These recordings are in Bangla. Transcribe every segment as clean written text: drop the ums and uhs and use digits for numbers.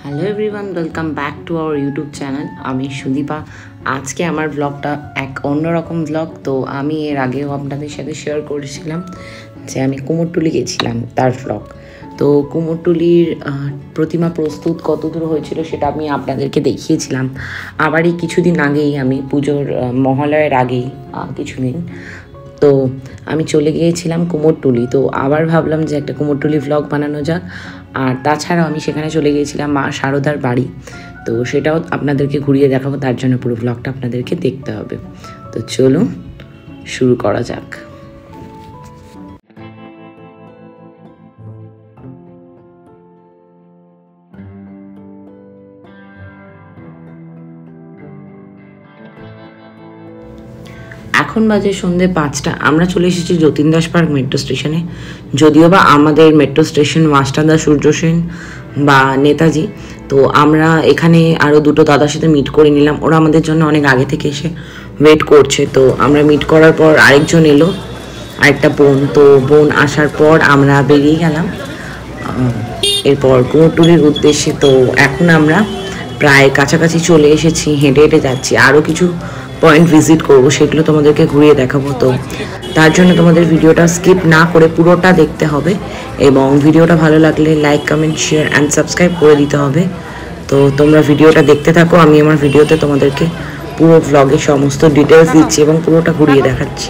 Hello everyone, welcome back to our YouTube channel. আমি সুদীপা। আজকে আমার ব্লগটা এক অন্যরকম ব্লগ। তো আমি এর আগেও আপনাদের সাথে শেয়ার করেছিলাম যে আমি কুমোরটুলি গেছিলাম, তার ব্লগ। তো কুমোরটুলির প্রতিমা প্রস্তুত কতদূর হয়েছিল সেটা আমি আপনাদেরকে দেখিয়েছিলাম। আবার এই কিছুদিন আগেই, আমি পুজোর মহালয়ের আগেই কিছুদিন, তো আমি চলে গিয়েছিলাম কুমোরটুলি। তো আবার ভাবলাম যে একটা কুমোরটুলি ভ্লগ বানানো যাক। আর তাছাড়াও আমি সেখানে চলে গিয়েছিলাম মা শারদার বাড়ি, তো সেটাও আপনাদেরকে ঘুরিয়ে দেখাবো। তার জন্য পুরো ভ্লগটা আপনাদেরকে দেখতে হবে। তো চলুন শুরু করা যাক। এখন বাজে সন্ধ্যে 5টা। আমরা চলে এসেছি যতীন দাস পার্ক মেট্রো স্টেশনে। যদিও বা আমাদের মেট্রো স্টেশন মাস্টারদা, সূর্য সেন বা নেতাজি। তো আমরা এখানে আরও দুটো দাদার সাথে মিট করে নিলাম। ওরা আমাদের জন্য অনেক আগে থেকে এসে ওয়েট করছে। তো আমরা মিট করার পর আরেকজন এলো, আরেকটা বোন। তো বোন আসার পর আমরা বেরিয়ে গেলাম এরপর কুমোরটুলির উদ্দেশ্যে। তো এখন আমরা প্রায় কাছাকাছি চলে এসেছি, হেঁটে হেঁটে যাচ্ছি। আরও কিছু পয়েন্ট ভিজিট করবো, সেগুলো তোমাদেরকে ঘুরিয়ে দেখাবো। তো তার জন্য তোমাদের ভিডিওটা স্কিপ না করে পুরোটা দেখতে হবে, এবং ভিডিওটা ভালো লাগলে like, comment, share and subscribe করে দিতে হবে। তো তোমরা ভিডিওটা দেখতে থাকো। আমি আমার ভিডিওতে তোমাদেরকে পুরো ভ্লগের সমস্ত ডিটেলস দিচ্ছি এবং পুরোটা ঘুরিয়ে দেখাচ্ছি।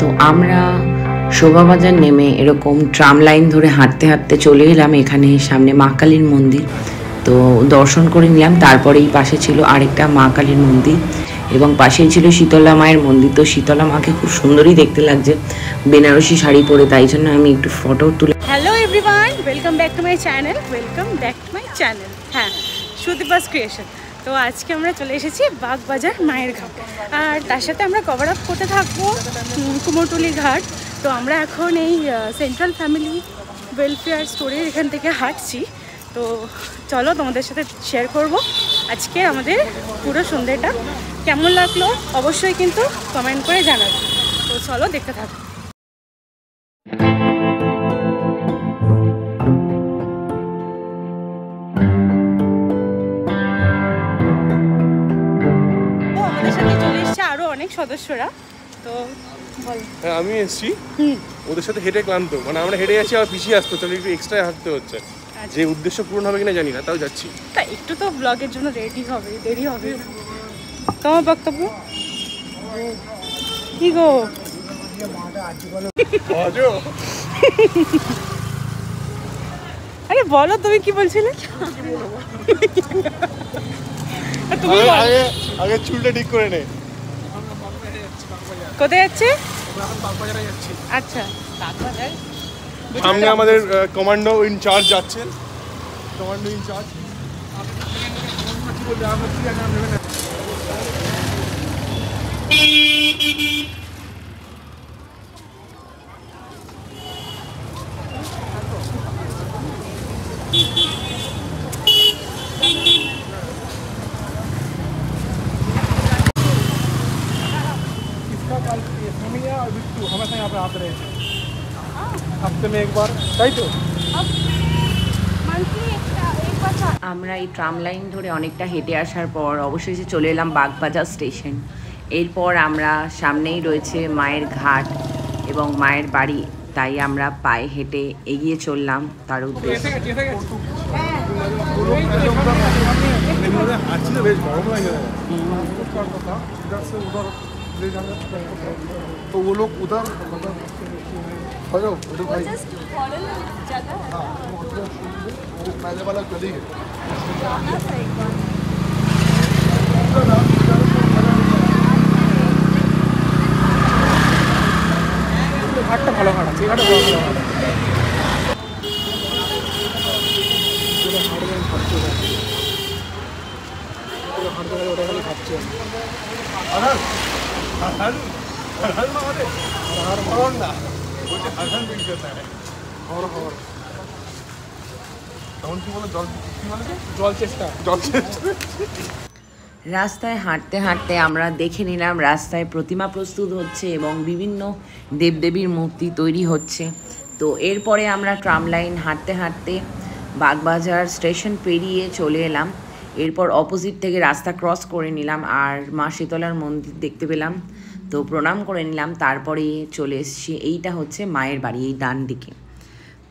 তো আমরা শোভাবাজার নেমে এরকম ট্রাম লাইন ধরে হাঁটতে হাঁটতে চলে এলাম এখানে সামনে মা কালীর মন্দির। তো দর্শন করে নিলাম। তারপরেই পাশে ছিল আরেকটা মা কালীর মন্দির, এবং পাশেই ছিল শীতলা মায়ের মন্দির। তো শীতলা মাকে খুব সুন্দরই দেখতে লাগছে বেনারসি শাড়ি পরে, তাই জন্য আমি একটু ফটো তুলে। Hello everyone, welcome back to my channel. হ্যাঁ, সুদীপাস ক্রিয়েশন। তো আজকে আমরা চলে এসেছি বাগবাজার মায়ের ঘাট, আর তার সাথে আমরা কভার আপ করতে থাকবো কুমোরটুলি ঘাট। তো আমরা এখন এই সেন্ট্রাল ফ্যামিলি ওয়েলফেয়ার স্টোরের এখান থেকে হাঁটছি। তো চলো তোমাদের সাথে শেয়ার করব আজকে আমাদের পুরো সন্ধ্যেটা। কেমন লাগলো অবশ্যই কিন্তু কমেন্ট করে জানাবো। তো চলো দেখতে থাকো। আরো অনেক সদস্যরা। তো হ্যাঁ, আমি এসেছি ওদের সাথে হেঁটে ক্লান্ত, মানে আমরা হেঁটে যাচ্ছি আর পিছিয়ে আসতে হচ্ছে, একটু এক্সট্রা হাঁটতে হচ্ছে। যে উদ্দেশ্য পূরণ হবে কিনা জানি না, তাও যাচ্ছি। তা একটু তো ব্লগের জন্য দেরি হবে। তোমার বক্তব্য কি গো? আরে বলো, তুমি কি বলছিলে? তুমি আগে চুলটা ঠিক করে নে। কোথায় যাচ্ছে? আচ্ছা, সামনে আমাদের কমান্ডো ইনচার্জ যাচ্ছেন। কমান্ডো ইনচার্জ हमेशा यहाँ पे आते रहे हफ्ते में एक बार, তাই তো? আমরা এই ট্রাম লাইন ধরে অনেকটা হেঁটে আসার পর অবশেষে চলে এলাম বাগবাজার স্টেশন। এরপর আমরা সামনেই রয়েছে মায়ের ঘাট এবং মায়ের বাড়ি। তাই আমরা পায়ে হেঁটে এগিয়ে চললাম তার উদ্দেশ্যে। हाथছিল বেশ গরম লাগে इधर से उधर ले जाना तो वो लोग उधर उधर भाई हाँ वो पहले वाला गली है ঘাটটা ভালো ঘাট আছে ঘাটটা ভালো ঘাট রাস্তায় হাঁটতে হাঁটতে আমরা দেখে নিলাম রাস্তায় প্রতিমা প্রস্তুত হচ্ছে এবং বিভিন্ন দেবদেবীর মূর্তি তৈরি হচ্ছে। তো এরপরে আমরা ট্রাম লাইন হাঁটতে হাঁটতে বাগবাজার স্টেশন পেরিয়ে চলে এলাম। এরপর অপোজিট থেকে রাস্তা ক্রস করে নিলাম আর মা শীতলার মন্দির দেখতে পেলাম, তো প্রণাম করে নিলাম। তারপরে চলে এসেছি, এইটা হচ্ছে মায়ের বাড়ি, এই ডান দিকে।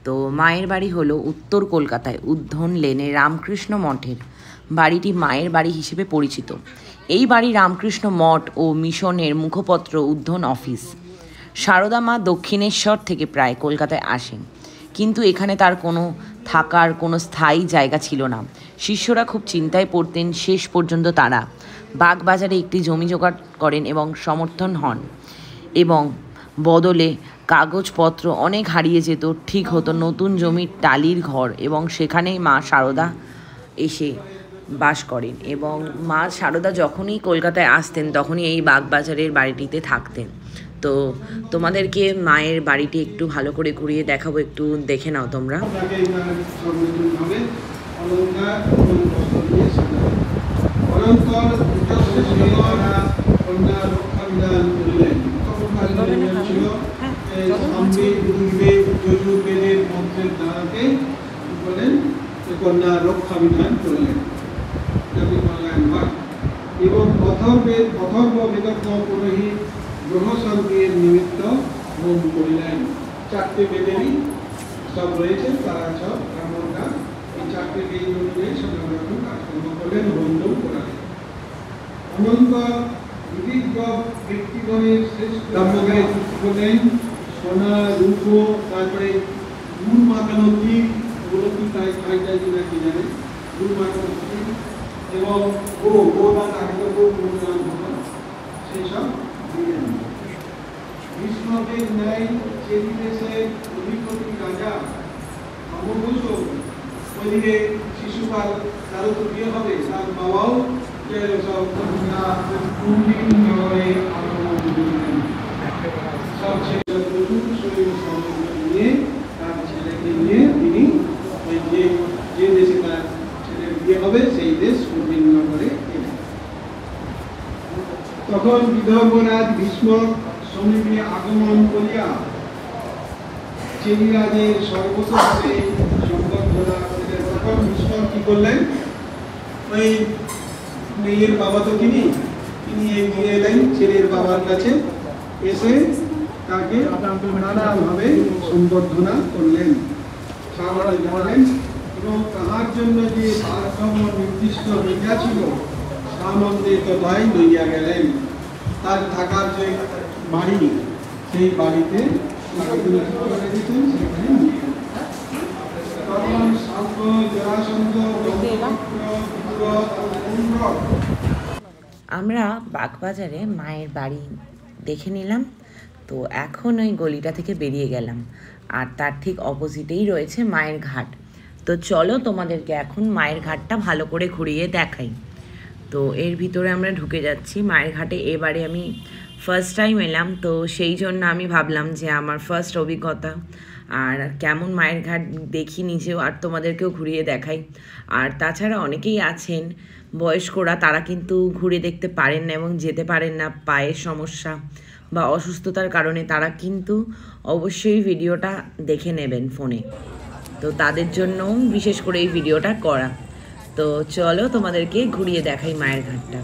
তো মায়ের বাড়ি হলো উত্তর কলকাতায় উদ্ধন লেনে রামকৃষ্ণ মঠের। বাড়িটি মায়ের বাড়ি হিসেবে পরিচিত। এই বাড়ি রামকৃষ্ণ মঠ ও মিশনের মুখপত্র উদ্ধন অফিস। সারদা মা দক্ষিণেশ্বর থেকে প্রায় কলকাতায় আসেন, কিন্তু এখানে তার থাকার কোনো স্থায়ী জায়গা ছিল না। শিষ্যরা খুব চিন্তায় পড়তেন। শেষ পর্যন্ত তারা বাগবাজারে একটি জমি জোগাড় করেন এবং সমর্থন হন, এবং বদলে কাগজপত্র অনেক হারিয়ে যেত। ঠিক হতো নতুন জমির টালির ঘর, এবং সেখানেই মা সারদা এসে বাস করেন। এবং মা সারদা যখনই কলকাতায় আসতেন তখনই এই বাগবাজারের বাড়িটিতে থাকতেন। তো তোমাদেরকে মায়ের বাড়িটি একটু ভালো করে ঘুরিয়ে দেখাবো, একটু দেখে নাও তোমরা। কন্যা রক্ষা বিধান করলেন এবং অথর্ব বেদজ্ঞ পুরোহিত গ্রহশান্তির নিমিত্ত হোম করিলেন। 4টে বেদেরই সব রয়েছে, তারা সব ব্রাহ্মণরা এই 4টে বেদ অনুযায়ী সব রকম কাজকর্ম করলেন, হোম করালেন। অনন্ত বিবিধ ব্যক্তিগণের শ্রেষ্ঠ ব্রাহ্মণকে করলেন সোনা রূপ, তারপরে গুড় মাখানো দিক, ওগুলো কি তাই খাইটাই কিনা কি জানে, গুড় মাখানো দিক এবং গোদান আগে গোদান সেই সব দিলেন। ভীষ্মকের ন্যায় চেরি দেশের অধিপতি রাজা অবঘোষ ওইদিকে শিশুকাল তারও তো বিয়ে হবে, তার বাবাও সব সব নিয়ে তার ছেলেকে নিয়ে তিনি ওই যে দেশে তার ছেলের বিয়ে হবে সেই দেশ উদ্বিগ্ন করে এলেন। তখন বিদর্ভরাজ ভীষ্ম সমীপে আগমন করিয়া চেরিরাজের সর্বস্বভাবে সম্বর্ধনা করিলেন। তখন ভীষ্ম কি করলেন, ওই মেয়ের বাবা তো তিনি এগিয়ে এলেন ছেলের বাবার কাছে, এসে তাকে নানাভাবে সম্বর্ধনা করলেন, খাওয়াতে বললেন এবং তাহার জন্য যে ভারসাম্য নির্দিষ্ট হইয়াছিল সামন্দে তথায় লইয়া গেলেন। তার থাকার যে বাড়ি, সেই বাড়িতে সেখানে তখন শান্ত জরাসন্ধ আমরা বাগবাজারে মায়ের বাড়ি দেখে নিলাম। তো এখন ওই গলিটা থেকে বেরিয়ে গেলাম, আর তার ঠিক অপোজিটেই রয়েছে মায়ের ঘাট। তো চলো তোমাদেরকে এখন মায়ের ঘাটটা ভালো করে ঘুরিয়ে দেখাই। তো এর ভিতরে আমরা ঢুকে যাচ্ছি মায়ের ঘাটে। এবারে আমি ফার্স্ট টাইম এলাম, তো সেই জন্য আমি ভাবলাম যে আমার ফার্স্ট অভিজ্ঞতা, আর কেমন মায়ের ঘাট দেখি নিজেও, আর তোমাদেরকেও ঘুরিয়ে দেখাই। আর তাছাড়া অনেকেই আছেন বয়স্করা, তারা কিন্তু ঘুরে দেখতে পারেন না এবং যেতে পারেন না, পায়ের সমস্যা বা অসুস্থতার কারণে। তারা কিন্তু অবশ্যই ভিডিওটা দেখে নেবেন ফোনে, তো তাদের জন্য বিশেষ করে এই ভিডিওটা করা। তো চলো তোমাদেরকে ঘুরিয়ে দেখাই মায়ের ঘাটটা।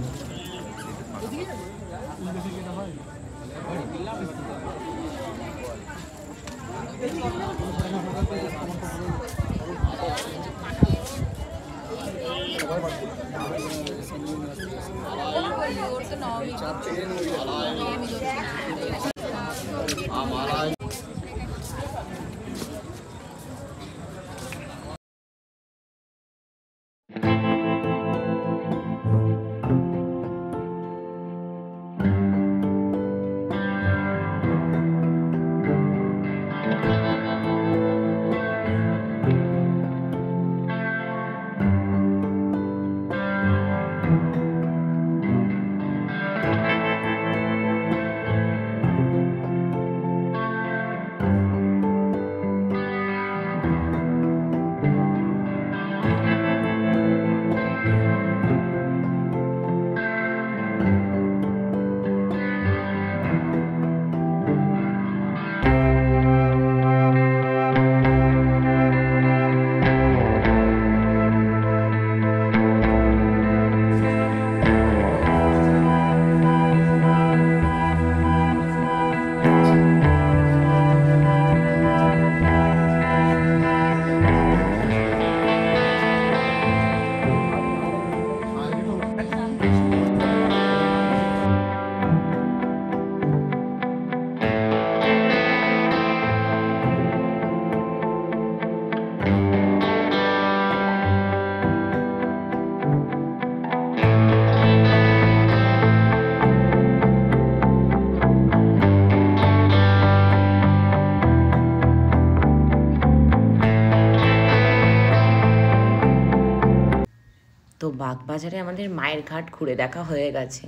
তো বাগবাজারে আমাদের মায়ের ঘাট ঘুরে দেখা হয়ে গেছে।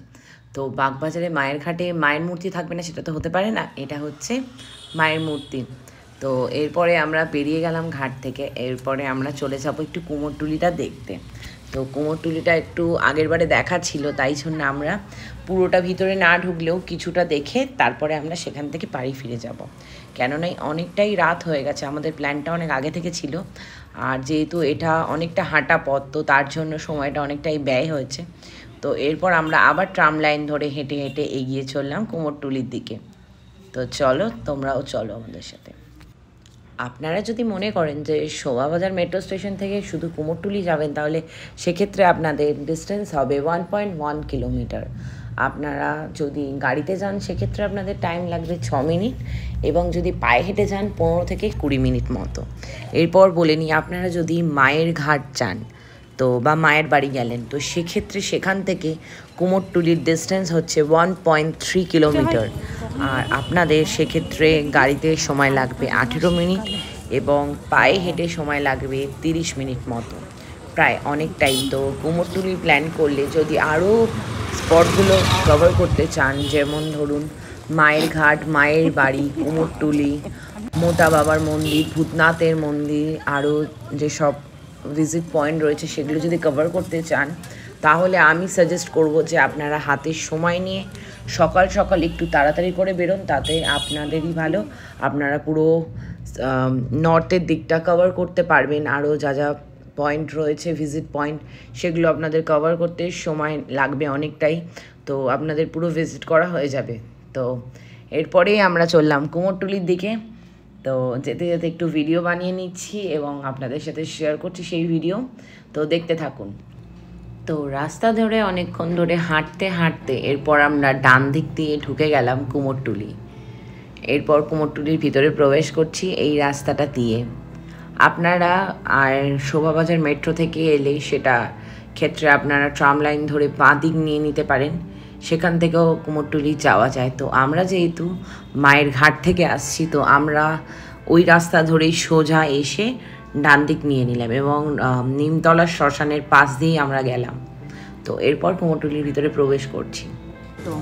তো বাগবাজারে মায়ের ঘাটে মায়ের মূর্তি থাকবে না সেটা তো হতে পারে না, এটা হচ্ছে মায়ের মূর্তি। তো এরপরে আমরা বেরিয়ে গেলাম ঘাট থেকে, এরপরে আমরা চলে যাব একটু কুমোরটুলিটা দেখতে। তো কুমোরটুলিটা একটু আগের বারে দেখা ছিল, তাই জন্য আমরা পুরোটা ভিতরে না ঢুকলেও কিছুটা দেখে তারপরে আমরা সেখান থেকে বাড়ি ফিরে যাব। কেননা অনেকটাই রাত হয়ে গেছে, আমাদের প্ল্যানটা অনেক আগে থেকে ছিল, আর যেহেতু এটা অনেকটা হাঁটা পথ তো তার জন্য সময়টা অনেকটাই ব্যয় হয়েছে। তো এরপর আমরা আবার ট্রাম লাইন ধরে হেঁটে হেঁটে এগিয়ে চললাম কুমোরটুলির দিকে। তো চলো, তোমরাও চলো আমাদের সাথে। আপনারা যদি মনে করেন যে শোভাবাজার মেট্রো স্টেশন থেকে শুধু কুমোরটুলি যাবেন, তাহলে সেক্ষেত্রে আপনাদের ডিস্টেন্স হবে 1.1 কিলোমিটার। আপনারা যদি গাড়িতে যান সেক্ষেত্রে আপনাদের টাইম লাগবে 6 মিনিট, এবং যদি পায়ে হেঁটে যান 15 থেকে 20 মিনিট মতো। এরপর বলে নিই, আপনারা যদি মায়ের ঘাট যান তো বা মায়ের বাড়ি গেলেন, তো সেক্ষেত্রে সেখান থেকে কুমোরটুলির ডিস্টেন্স হচ্ছে 1.3 কিলোমিটার। আর আপনাদের সেক্ষেত্রে গাড়িতে সময় লাগবে 18 মিনিট এবং পায়ে হেঁটে সময় লাগবে 30 মিনিট মতো, প্রায় অনেকটাই। তো কুমোরটুলি প্ল্যান করলে যদি আরও স্পটগুলো কভার করতে চান, যেমন ধরুন মায়ের ঘাট, মায়ের বাড়ি, কুমোরটুলি, মোটা বাবার মন্দির, ভূতনাথের মন্দির, আরও যেসব ভিজিট পয়েন্ট রয়েছে সেগুলো যদি কভার করতে চান, তাহলে আমি সাজেস্ট করব যে আপনারা হাতে সময় নিয়ে সকাল সকাল একটু তাড়াতাড়ি করে বেরোন, তাতে আপনাদেরই ভালো। আপনারা পুরো নর্থের দিকটা কভার করতে পারবেন। আরও যা যা পয়েন্ট রয়েছে ভিজিট পয়েন্ট, সেগুলো আপনাদের কভার করতে সময় লাগবে অনেকটাই, তো আপনাদের পুরো ভিজিট করা হয়ে যাবে। তো এরপরেই আমরা চললাম কুমোরটুলির দিকে। তো যেতে যেতে একটু ভিডিও বানিয়ে নিচ্ছি এবং আপনাদের সাথে শেয়ার করছি সেই ভিডিও, তো দেখতে থাকুন। তো রাস্তা ধরে অনেকক্ষণ ধরে হাঁটতে হাঁটতে এরপর আমরা ডান দিক দিয়ে ঢুকে গেলাম কুমোরটুলি। এরপর কুমোরটুলির ভিতরে প্রবেশ করছি এই রাস্তাটা দিয়ে। আপনারা আর শোভাবাজার মেট্রো থেকে এলে সেটা ক্ষেত্রে আপনারা ট্রাম লাইন ধরে বাঁ দিক নিয়ে নিতে পারেন, সেখান থেকেও কুমোরটুলি যাওয়া যায়। তো আমরা যেহেতু মায়ের ঘাট থেকে আসছি, তো আমরা ওই রাস্তা ধরেই সোজা এসে ডান দিক নিয়ে নিলাম এবং নিমতলার শ্মশানের পাশ দিয়েই আমরা গেলাম। তো এরপর কুমোরটুলির ভিতরে প্রবেশ করছি। তো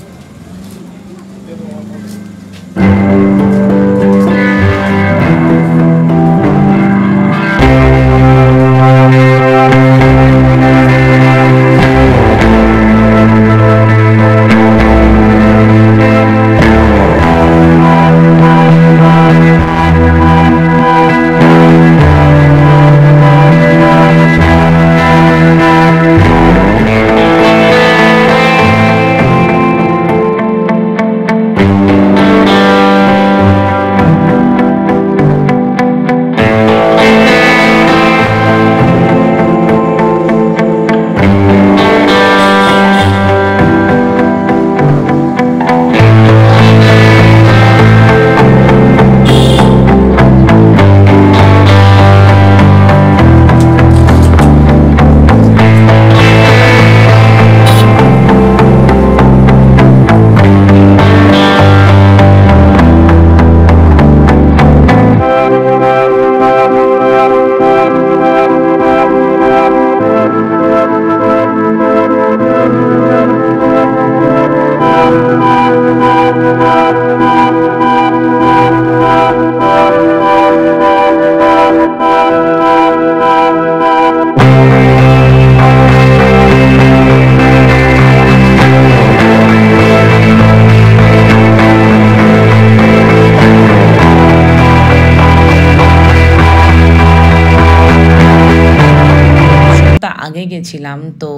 গেছিলাম, তো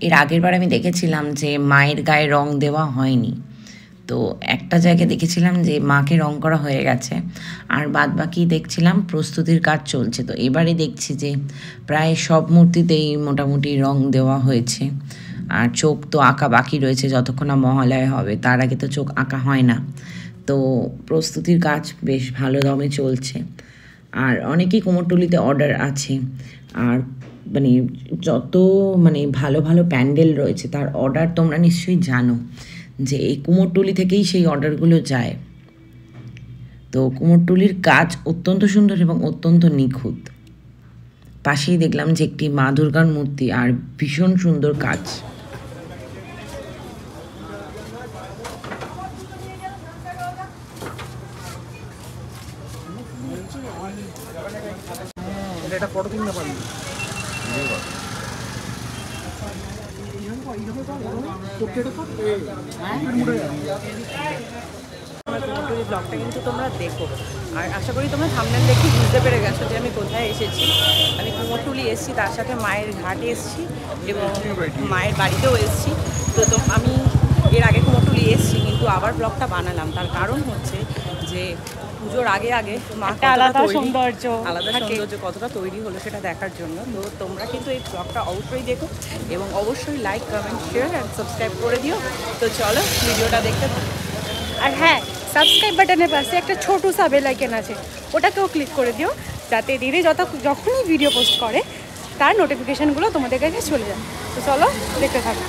এর আগের বার আমি দেখেছিলাম যে মায়ের গায়ে রং দেওয়া হয়নি। তো একটা জায়গায় দেখেছিলাম যে মাকে রং করা হয়ে গেছে, আর বাদ বাকি দেখছিলাম প্রস্তুতির কাজ চলছে। তো এবারে দেখছি যে প্রায় সব মূর্তিতেই মোটামুটি রং দেওয়া হয়েছে, আর চোখ তো আঁকা বাকি রয়েছে। যতক্ষণ না মহালয়া হবে তার আগে তো চোখ আঁকা হয় না। তো প্রস্তুতির কাজ বেশ ভালো দমে চলছে, আর অনেকেই কুমোরটুলিতে অর্ডার আছে। আর মানে যত ভালো ভালো প্যান্ডেল রয়েছে তার অর্ডার তোমরা নিশ্চয়ই জানো যে এই কুমোরটুলি থেকেই সেই অর্ডারগুলো যায়। তো কুমোরটুলির কাজ অত্যন্ত সুন্দর এবং অত্যন্ত নিখুঁত। পাশেই দেখলাম যে একটি মা দুর্গার মূর্তি, আর ভীষণ সুন্দর কাজ। এটা ফটো তুলতে পারি কুমোরটুলি ব্লগটা কিন্তু তোমরা দেখো, আর আশা করি তোমরা থাম্বনেল দেখে বুঝতে পেরে গেছো যে আমি কোথায় এসেছি। আমি কুমোরটুলি এসেছি, তার সাথে মায়ের ঘাটে এসেছি এবং মায়ের বাড়িতেও এসেছি। তো আমি এর আগে কুমোরটুলি এসেছি, কিন্তু আবার ব্লগটা বানালাম। তার কারণ হচ্ছে যে পুজোর আগে মাটা আলাদা সৌন্দর্য কতটা তৈরি হলো সেটা দেখার জন্য। তো তোমরা কিন্তু এই ব্লগটা অবশ্যই দেখো এবং অবশ্যই like, comment, share and subscribe করে দিও। তো চলো ভিডিওটা দেখতে থাকো। আর হ্যাঁ, সাবস্ক্রাইব বাটনের পাশে একটা ছোটো সা বেল আইকন আছে, ওটাকেও ক্লিক করে দিও, যাতে দিদি যখনই ভিডিও পোস্ট করে তার নোটিফিকেশানগুলো তোমাদের কাছে চলে যায়। তো চলো দেখতে থাকো।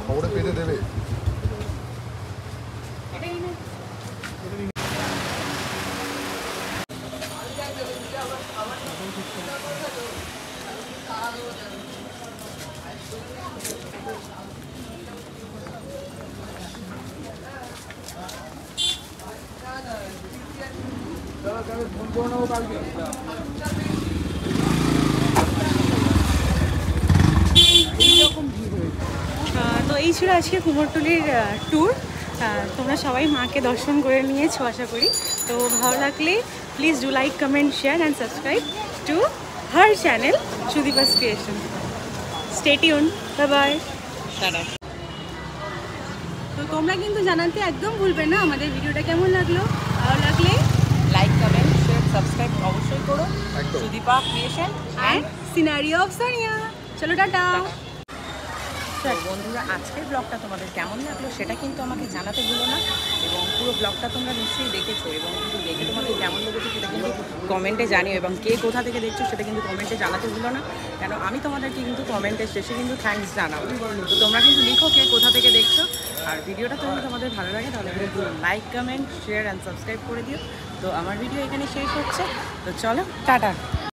খবরে পেতে দেবে। তো এই ছিল আজকে কুমোরটুলির ট্যুর। তোমরা সবাই মাকে দর্শন করে নিয়েছো আশা করি। তো ভালো লাগলে please do like, comment, share and subscribe to her channel Sudipa's creation. Stay tune, bye bye, tata. তো তোমরা কিন্তু জানাতে একদম ভুলবে না আমাদের ভিডিওটা কেমন লাগলো। ভালো লাগলে লাইক, কমেন্ট, শেয়ার, সাবস্ক্রাইব অবশ্যই করো। Sudipa creation and scenario of Sonia. চলো টাটা। বন্ধুরা, আজকের ব্লগটা তোমাদের কেমন লাগলো সেটা কিন্তু আমাকে জানাতে ভুলো না, এবং পুরো ব্লগটা তোমরা নিশ্চয়ই দেখেছো, এবং কিন্তু দেখে তোমাদের কেমন লেগেছে সেটা কিন্তু কমেন্টে জানিও, এবং কে কোথা থেকে দেখছো সেটা কিন্তু কমেন্টে জানাতে ভুলো না, কেন আমি তোমাদেরকে কিন্তু কমেন্টের শেষে কিন্তু থ্যাঙ্কস জানাবো। তো তোমরা কিন্তু লিখো কে কোথা থেকে দেখছো, আর ভিডিওটা যদি তোমাদের ভালো লাগে তাহলে কিন্তু like, comment, share and subscribe করে দিও। তো আমার ভিডিও এখানে শেষ হচ্ছে, তো চলো টাটা।